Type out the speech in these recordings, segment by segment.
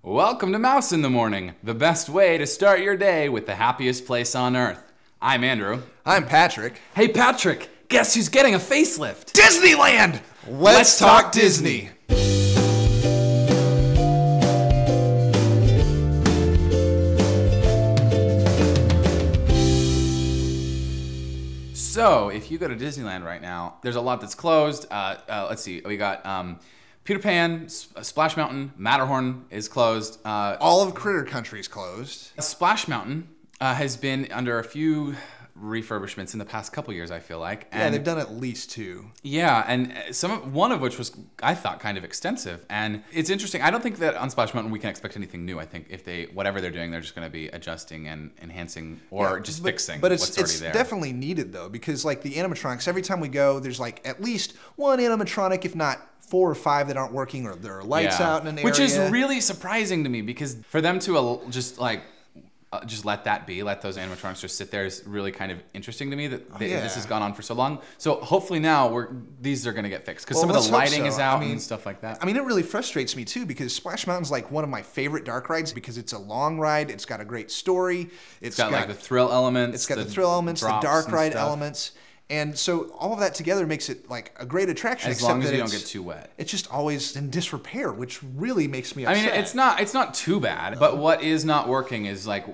Welcome to Mouse in the Morning, the best way to start your day with the happiest place on earth. I'm Andrew. I'm Patrick. Hey Patrick, guess who's getting a facelift? Disneyland! Let's talk Disney. So, if you go to Disneyland right now, there's a lot that's closed. Let's see, we got Peter Pan, Splash Mountain, Matterhorn is closed. All of Critter Country's closed. Splash Mountain has been under a few refurbishments in the past couple years, I feel like. And yeah, they've done at least 2. Yeah, and one of which was, I thought, kind of extensive. And it's interesting. I don't think that on Splash Mountain we can expect anything new. I think if whatever they're doing, they're just going to be adjusting and enhancing or just fixing what's already there. It's definitely needed though, because like the animatronics, every time we go, there's like at least one animatronic, if not 4 or 5 that aren't working, or there are lights out in an area. Which is really surprising to me, because for them to just let that be, let those animatronics just sit there is really kind of interesting to me that this has gone on for so long. So hopefully now these are going to get fixed, because some of the lighting is out and stuff like that. I mean, it really frustrates me too, because Splash Mountain's like one of my favorite dark rides, because it's a long ride, it's got a great story, it's got like the thrill elements, it's got the thrill elements, the dark ride elements. And so all of that together makes it like a great attraction. As long as you don't get too wet. It's just always in disrepair, which really makes me upset. I mean, it's not too bad, but what is not working is like,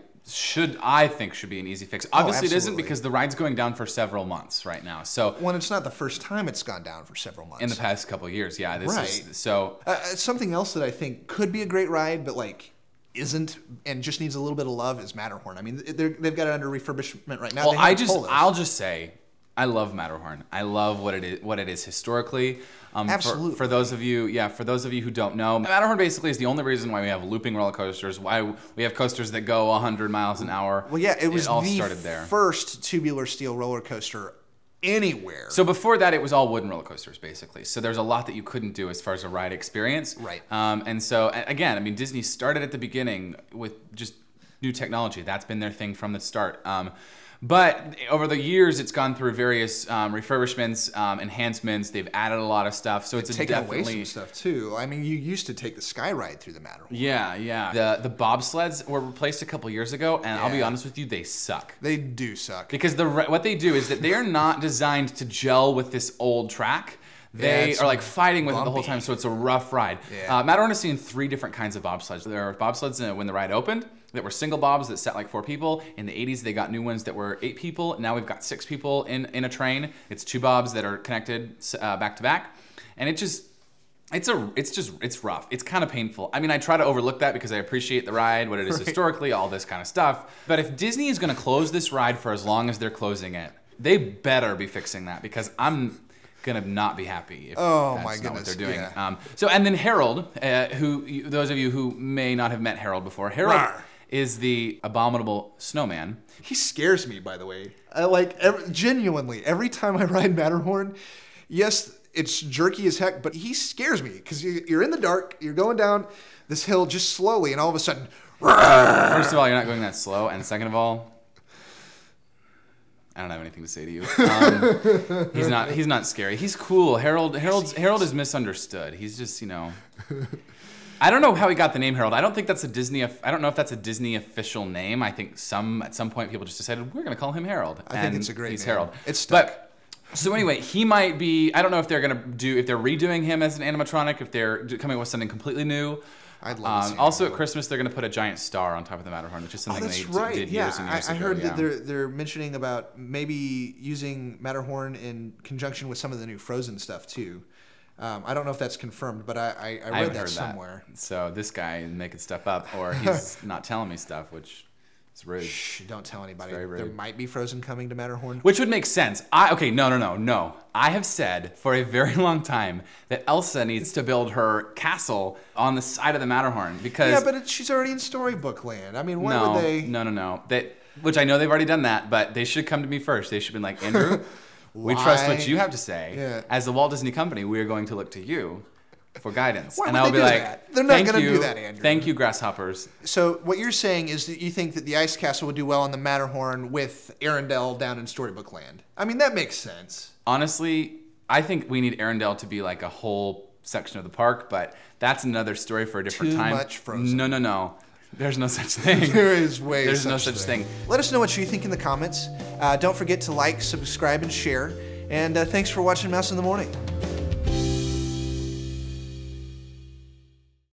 I think should be an easy fix. Obviously it isn't, because the ride's going down for several months right now. So when it's not the first time it's gone down for several months. In the past couple of years, yeah. Something else that I think could be a great ride, but like isn't and just needs a little bit of love is Matterhorn. I mean, they've got it under refurbishment right now. Well, I'll just say, I love Matterhorn. I love what it is historically. Absolutely. For those of you who don't know, Matterhorn basically is the only reason why we have looping roller coasters, why we have coasters that go 100 miles an hour. Well, yeah, it all started there. First tubular steel roller coaster anywhere. So before that, it was all wooden roller coasters, basically. So there's a lot that you couldn't do as far as a ride experience. Right. And so, again, I mean, Disney started at the beginning with just new technology. That's been their thing from the start. But over the years, it's gone through various refurbishments, enhancements. They've added a lot of stuff, so it's taken away some stuff too. I mean, you used to take the sky ride through the Matterhorn. Yeah, yeah. The bobsleds were replaced a couple years ago, and I'll be honest with you, they suck. They do suck, because what they do is that they are not designed to gel with this old track. They are like fighting with it the whole time, so it's a rough ride. Yeah. Matterhorn has seen 3 different kinds of bobsleds. There are bobsleds when the ride opened that were single bobs that sat like 4 people. In the 80s, they got new ones that were 8 people. Now we've got 6 people in a train. It's 2 bobs that are connected back to back, and it's rough. It's kind of painful. I mean, I try to overlook that because I appreciate the ride, what it is historically, all this kind of stuff. But if Disney is going to close this ride for as long as they're closing it, they better be fixing that, because I'm gonna not be happy if that's not what they're doing. Yeah. And then Harold, who those of you who may not have met Harold before, Harold is the abominable snowman. He scares me, by the way. Genuinely, every time I ride Matterhorn, yes, it's jerky as heck, but he scares me, because you're in the dark, you're going down this hill just slowly, and all of a sudden, first of all, you're not going that slow, and second of all, I don't have anything to say to you. He's not scary. He's cool. Harold is misunderstood. He's just, I don't know how he got the name Harold. I don't think that's I don't know if that's a Disney official name. I think at some point people just decided we're going to call him Harold. I think it's a great name. He's Harold. It's stuck. So anyway, he might be, I don't know if they're redoing him as an animatronic, if they're coming up with something completely new. I'd love to see also at Christmas, they're going to put a giant star on top of the Matterhorn, which is something they did years and years ago. I heard that they're mentioning about maybe using Matterhorn in conjunction with some of the new Frozen stuff too. I don't know if that's confirmed, but I read that somewhere. So this guy is making stuff up, or he's not telling me stuff, which is rude. Shh, don't tell anybody. There might be Frozen coming to Matterhorn. Which would make sense. No. I have said for a very long time that Elsa needs to build her castle on the side of the Matterhorn, because... Yeah, but she's already in Storybook Land. I mean, why would they... No. Which I know they've already done that, but they should come to me first. They should have been like, Andrew, we trust what you have to say. Yeah. As the Walt Disney Company, we are going to look to you for guidance. Why and would I'll they be do like, that? They're not going to do that, Andrew. Thank you, grasshoppers. So what you're saying is that you think that the Ice Castle would do well on the Matterhorn with Arendelle down in Storybook Land. I mean, that makes sense. Honestly, I think we need Arendelle to be like a whole section of the park, but that's another story for a different time. Too much Frozen. No. There's no such thing. There is way There's no such thing. Let us know what you think in the comments. Don't forget to like, subscribe, and share. And thanks for watching Mouse in the Morning.